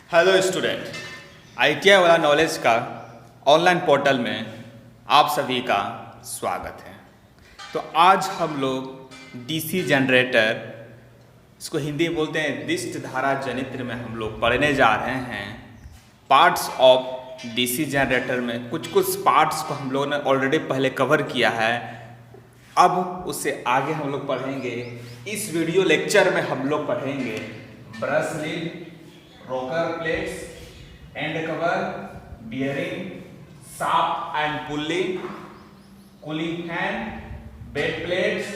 Hello student, ITI वाला knowledge का online portal में आप सभी का स्वागत है। तो आज हम लोग डीसी जनरेटर, इसको हिंदी में बोलते हैं दिष्ट धारा जनित्र, में हम लोग पढ़ने जा रहे हैं। पार्ट्स ऑफ डीसी जनरेटर में कुछ पार्ट्स को हम लोगों ने ऑलरेडी पहले कवर किया है। अब उससे आगे हम लोग पढ़ेंगे। इस वीडियो लेक्चर में हम लोग पढ़ेंगे brush lead, rocker plates, and cover, bearing, shaft and pulley, cooling fan, bed plates,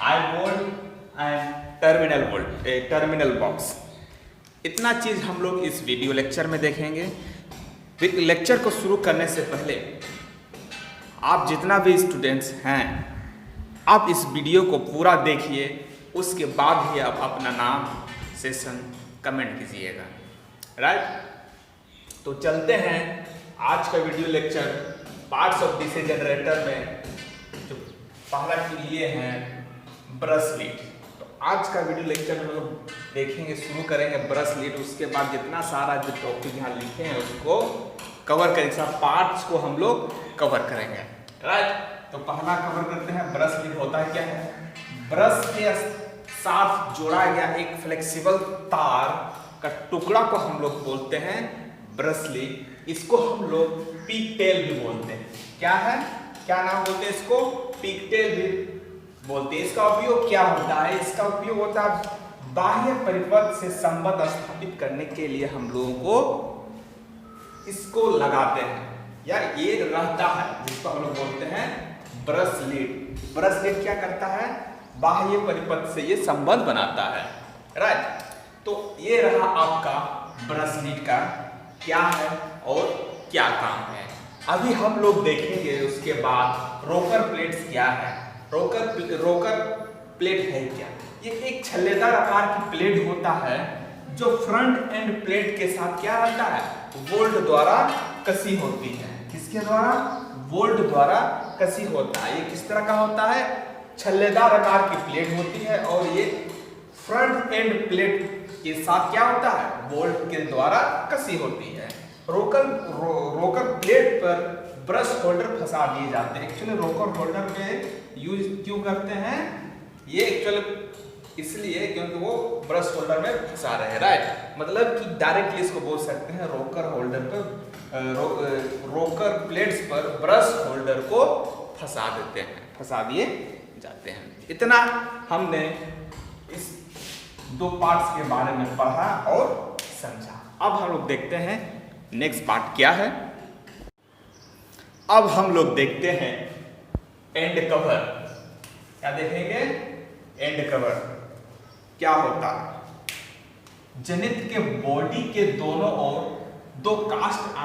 eye bolt and terminal box. इतना चीज हम लोग इस वीडियो लेक्चर में देखेंगे। लेक्चर को शुरू करने से पहले आप जितना भी स्टूडेंट्स हैं, आप इस वीडियो को पूरा देखिए, उसके बाद ही आप अपना नाम, सेशन कमेंट कीजिएगा। राइट, तो चलते हैं आज का video lecture parts of DC generator में। जो पहला की लिए हैं ब्रश लीड। तो आज का वीडियो लेक्चर में लोग देखेंगे, शुरू करेंगे ब्रश लीड। उसके बाद जितना सारा जो टॉपिक यहाँ लिखे हैं उसको कवर करेंगे, सब पार्ट्स को हम लोग कवर करेंगे। राइट, तो पहला कवर करते हैं ब्रश लीड होता है क्या है। ब्रश के साथ जोड़ा गया एक फ्लेक्सिबल तार का टुकड़ा को हम लोग बोलते हैं ब्रश लीड। इसको हम लोग पिगटेल भी बोलते हैं। क्या है, क्या नाम बोलते हैं इसको? पिगटेल भी बोलते हैं। इसका उपयोग क्या होता है? इसका उपयोग होता है बाह्य परिपथ से संबंध स्थापित करने के लिए हम लोगों को इसको लगाते हैं, या ये रहता है जिसको हम लोग बोलते हैं ब्रश लीड। ब्रश लीड क्या करता है? बाह्य परिपथ से ये संबंध बनाता है। राइट, तो ये रहा आपका ब्रश लीड का क्या है और क्या काम है। अभी हम लोग देखेंगे उसके बाद रोकर प्लेट्स क्या है। रोकर प्लेट है क्या? ये एक छल्लेदार आकार की प्लेट होता है जो फ्रंट एंड प्लेट के साथ क्या रहता है? बोल्ट द्वारा कसी होती है। किसके द्वारा? बोल्ट द्वारा कसी होता है। ये किस तरह का होता है? छल्लेदार आकार की प्लेट होती है और ये फ्रंट एंड प्लेट के साथ क्या होता है? बोल्ट के द्वारा कसी होती है। रोकर प्लेट पर ब्रश होल्डर फंसा दिए जाते हैं। एक्चुअली रोकर होल्डर पे यूज क्यों करते हैं? ये एक्चुअली इसलिए क्योंकि वो ब्रश होल्डर में फंसा रहे हैं। राइट, मतलब कि डायरेक्टली इसको बोल सकते हैं रोकर होल्डर पर, रोकर प्लेट्स पर ब्रश होल्डर को फंसा देते हैं, फंसा दिए जाते हैं। इतना हमने इस दो पार्ट्स के बारे में पढ़ा और समझा। अब हम लोग देखते हैं नेक्स्ट पार्ट क्या है। अब हम लोग देखते हैं एंड कवर। क्या देखेंगे? एंड कवर क्या होता है? जनित्र के बॉडी के दोनों ओर दो कास्ट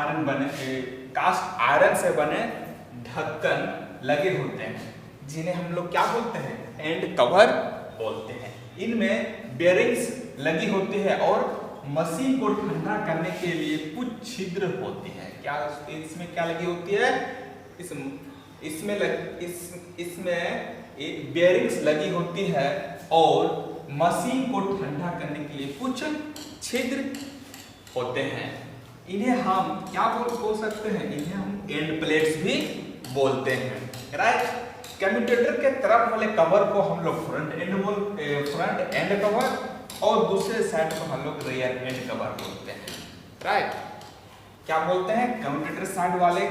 आयरन से बने ढक्कन लगे होते हैं, जिन्हें हम लोग क्या बोलते हैं? एंड कवर बोलते हैं। इनमें बेयरिंग्स लगी होती है और मशीन को ठंडा करने के लिए कुछ छिद्र होती है। क्या इसमें क्या लगी होती है? इसमें बेयरिंग्स लगी होती है और मशीन को ठंडा करने के लिए कुछ छिद्र होते हैं। इन्हें हम क्या बोल सकते हैं? इन्हें हम एंड प्लेट्स भी बोलते हैं। राइट, कम्यूटेटर के तरफ वाले कवर को हम लोग फ्रंट एंड कवर और दूसरे साइड को हम लोग रियर एंड कवर बोलते हैं। राइट, क्या बोलते हैं? कम्यूटेटर साइड वाले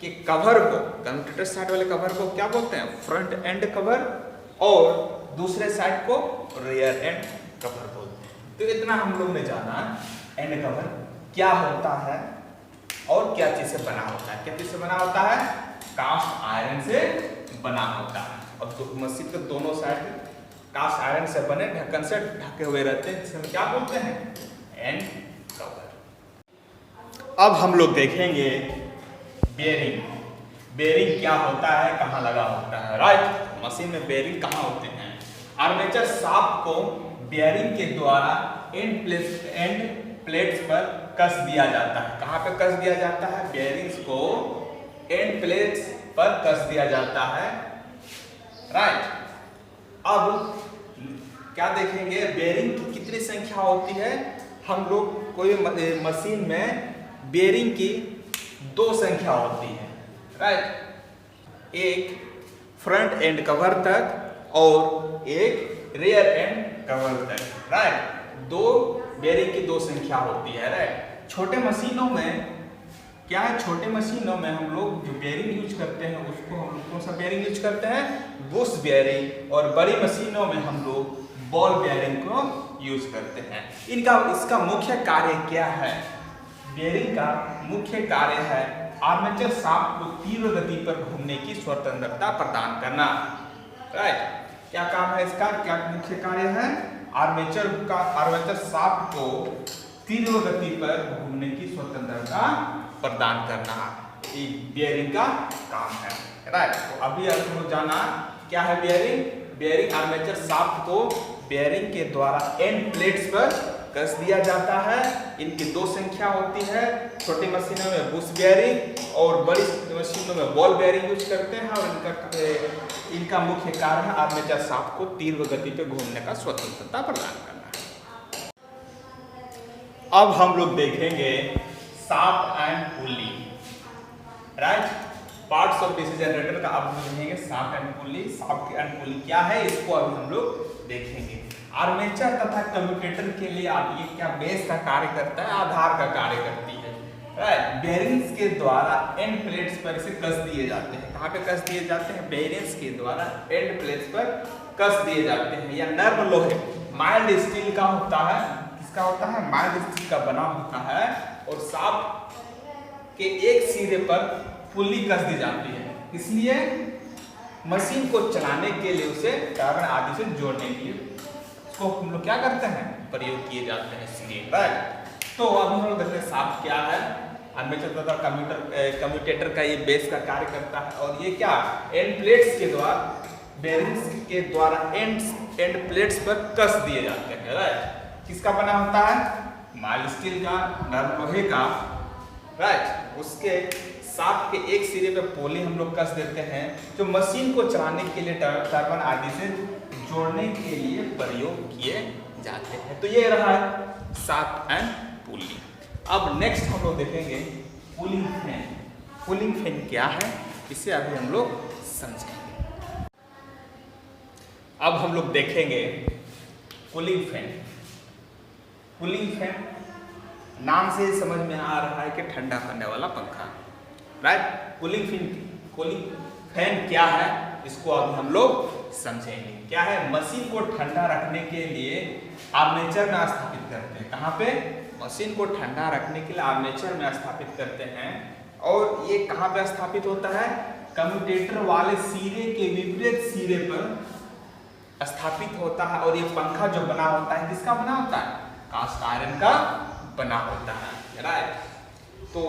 के कवर को, कम्यूटेटर साइड वाले कवर को क्या बोलते हैं? फ्रंट एंड कवर, और दूसरे साइड को रियर एंड कवर बोलते हैं। तो इतना हम लोग ने जाना एंड कवर क्या होता है और क्या चीज से बना होता है। क्या चीज से बना होता है? कास्ट आयरन से बना होता है। अब मशीन के दोनों साइड कास्ट आयरन से बने ढक्कन से ढके हुए रहते हैं, जिसे हम क्या बोलते हैं? And cover. अब हम लोग देखेंगे बेयरिंग। बेयरिंग क्या होता है, कहाँ लगा होता है? राइट, मशीन में बेयरिंग कहाँ होते हैं? आर्मेचर शाफ्ट को बेयरिंग के द्वारा एंड प्लेट्स पर कस दिया जाता है। कहाँ पे कस दिया जाता है? बेयरिंग्स को एंड प्लेट्स पर कस दिया जाता है। राइट, अब क्या देखेंगे? बेयरिंग की कितनी संख्या होती है? हम लोग कोई मशीन में बेयरिंग की दो संख्या होती है, राइट। एक फ्रंट एंड कवर तक और एक रियर एंड कवर तक, राइट। दो बेयरिंग की दो संख्या होती है, राइट। छोटे मशीनों में क्या है, छोटे मशीनों में हम लोग जो बेयरिंग यूज करते हैं उसको हम लोग कौन सा बेयरिंग यूज करते हैं, बुश बेयरिंग। और बड़ी मशीनों में हम लोग बॉल बेयरिंग को यूज करते हैं। इसका मुख्य कार्य क्या है, बेयरिंग का मुख्य कार्य है आर्मेचर शाफ्ट को तीव्र गति पर घूमने की स्वतंत्रता प्रदान करना, राइट। क्या काम है इसका, क्या मुख्य कार्य है, आर्मेचर शाफ्ट को तीव्र गति पर घूमने की स्वतंत्रता प्रदान करना, ये बेयरिंग का काम है, राइट। तो अभी हम लोग जाना क्या है बेयरिंग। बेयरिंग आर्मेचर शाफ्ट को बेयरिंग के द्वारा एंड प्लेट्स पर कस दिया जाता है। इनकी दो संख्या होती है, छोटी मशीनों में बुश बेयरिंग और बड़ी मशीनों में बॉल बेयरिंग यूज करते हैं। और इनका मुख्य कार्य है आर्मेचर शाफ्ट को तीव्र गति पे घूमने का स्वतंत्रता प्रदान करना। अब हम लोग देखेंगे shaft and pulley, right. Parts of DC generator का अब हम देखेंगे shaft and pulley. Shaft and पुली क्या है इसको अभी हम लोग देखेंगे। आर्मेचर तथा कम्यूटेटर के लिए आप ये क्या बेस का कार्य करता है, आधार का कार्य करती है, राइट। बेयरिंग्स के द्वारा एंड प्लेट्स पर इसे कस दिए जाते हैं। कहाँ पे कस दिए जाते हैं, बेयरिंग्स के द्वारा एंड प्लेट्स पर कस दिए जाते हैं। या नर्म लोहे माइल्ड स्टील का होता है, किसका होता है, माइल्ड स्टील का बना होता है। और शाफ्ट के एक सिरे पर पुली कस दी जाती है, इसलिए मशीन को चलाने के लिए उसे कार्बन आदि से जोड़ने के लिए इसको हम लोग क्या करते हैं, प्रयोग किए जाते हैं सिरे, राइट। तो अब हम लोग देखते हैं शाफ्ट क्या है। आर्मेचर तथा कम्यूटेटर का ये बेस का कार्य करता है। और ये क्या एंड प्लेट्स के द्वारा, बेयरिंग्स के द्वारा एंड प्लेट्स पर कस दिए जाते हैं, राइट। किसका बना होता है, माइल्ड स्टील का, नर्म लोहे का, राइट। उसके शाफ्ट के एक सिरे पे पोली हम लोग कस देते हैं, जो मशीन को चलाने के लिए टर्बाइन आदि से जोड़ने के लिए प्रयोग किए जाते हैं। तो ये रहा शाफ्ट एंड पुली। अब नेक्स्ट हम लोग देखेंगे पुलिंग फैन। पुलिंग फैन क्या है, इसे अभी हम लोग समझेंगे। अब हम लोग देखेंगे पुलिंग फैन। पुलिंग फैन नाम से समझ में आ रहा है कि ठंडा करने वाला पंखा, राइट। कूलिंग फैन क्या है इसको अब हम लोग समझेंगे। क्या है, मशीन को ठंडा रखने के लिए आर्मेचर में स्थापित करते हैं। कहाँ पे, मशीन को ठंडा रखने के लिए आर्मेचर में स्थापित करते हैं। और ये कहाँ पे स्थापित होता है, कम्यूटेटर वाले सिरे के विपरीत सिरे पर स्थापित होता है। और ये पंखा जो बना होता है किसका बना होता है, कास्ट आयरन का बना होता है, राइट। तो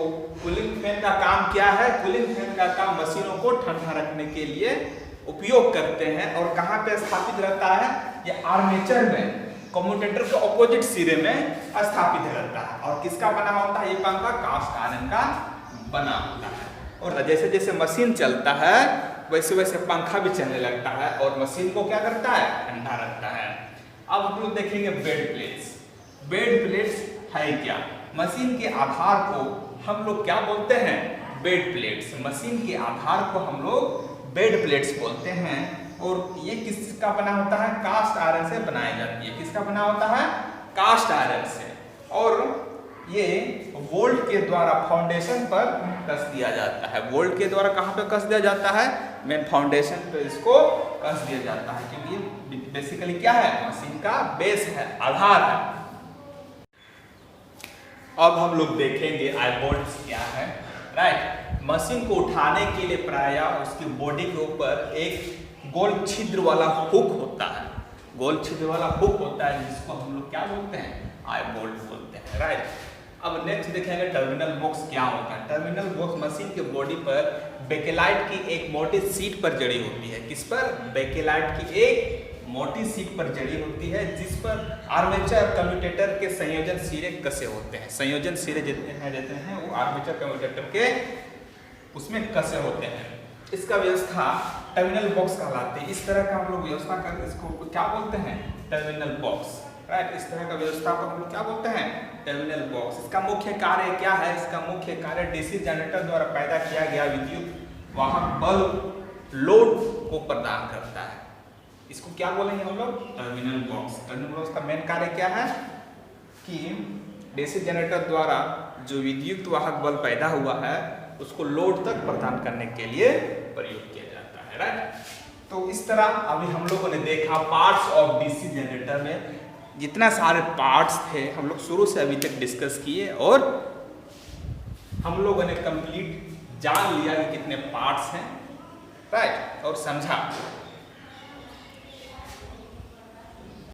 कूलिंग फैन का काम क्या है, कूलिंग फैन का काम मशीनों को ठंडा रखने के लिए उपयोग करते हैं। और कहाँ पे स्थापित रहता है, ये आर्मेचर में कम्यूटेटर के ऑपोजिट सिरे में स्थापित रहता है। और किसका बना होता है, ये पंखा कास्ट आयरन का बना होता है। और जैसे जैसे मशीन चलता है वैसे वैसे पंखा भी चलने लगता है और मशीन को क्या करता है, ठंडा रखता है। अब हम लोग देखेंगे बेड प्लेट्स। बेड प्लेट्स है क्या, मशीन के आधार को हम लोग क्या बोलते हैं, बेड प्लेट्स। मशीन के आधार को हम लोग बेड प्लेट्स बोलते हैं। और ये किसका बना होता है, कास्ट आयरन से बनाई जाती है। किसका बना होता है, कास्ट आयरन से। और ये वोल्ट के द्वारा फाउंडेशन पर कस दिया जाता है। वोल्ट के द्वारा कहाँ पे कस दिया जाता है, मेन फाउंडेशन पे इसको कस दिया जाता है, क्योंकि ये बेसिकली क्या है, मशीन का बेस है, आधार है। अब हम लोग देखेंगे आई बोल्ट्स क्या है, राइट। मशीन को उठाने के लिए प्रायः उसकी बॉडी के ऊपर एक गोल छिद्र वाला हुक होता है। गोल छिद्र वाला हुक होता है जिसको हम लोग क्या बोलते हैं, आई बोल्ट बोलते हैं, राइट। अब नेक्स्ट देखेंगे टर्मिनल बॉक्स क्या होता है। टर्मिनल बॉक्स मशीन के बॉडी पर बेकेलाइट की एक मोटी सीट पर जड़ी होती है। किस पर, बेकेलाइट की एक मोटी सीट पर जड़ी होती है, जिस पर आर्मेचर कम्यूटेटर के संयोजन सिरे कसे होते हैं। संयोजन सिरे जितने रहते हैं वो आर्मेचर कम्यूटेटर के उसमें कसे होते हैं। इसका व्यवस्था टर्मिनल बॉक्स कहलाते हैं। इस तरह का हम लोग व्यवस्था करते, इसको क्या बोलते हैं, टर्मिनल बॉक्स, राइट। इस तरह का व्यवस्था को हम लोग क्या बोलते हैं, टर्मिनल बॉक्स। इसका मुख्य कार्य क्या है, इसका मुख्य कार्य डीसी जनरेटर द्वारा पैदा किया गया विद्युत वाहक बल लोड को प्रदान करता है। इसको क्या बोलेंगे हम लोग, टर्मिनल बॉक्स। टर्मिनल बॉक्स का मेन कार्य क्या है कि डीसी जनरेटर द्वारा जो विद्युत वाहक बल पैदा हुआ है उसको लोड तक प्रदान करने के लिए प्रयोग किया जाता है, राइट। तो इस तरह अभी हम लोगों ने देखा पार्ट्स ऑफ डीसी जनरेटर में जितना सारे पार्ट्स थे हम लोग शुरू से अभी तक डिस्कस किए, और हम लोगों ने कंप्लीट जान लिया कि कितने पार्ट्स हैं, राइट, और समझा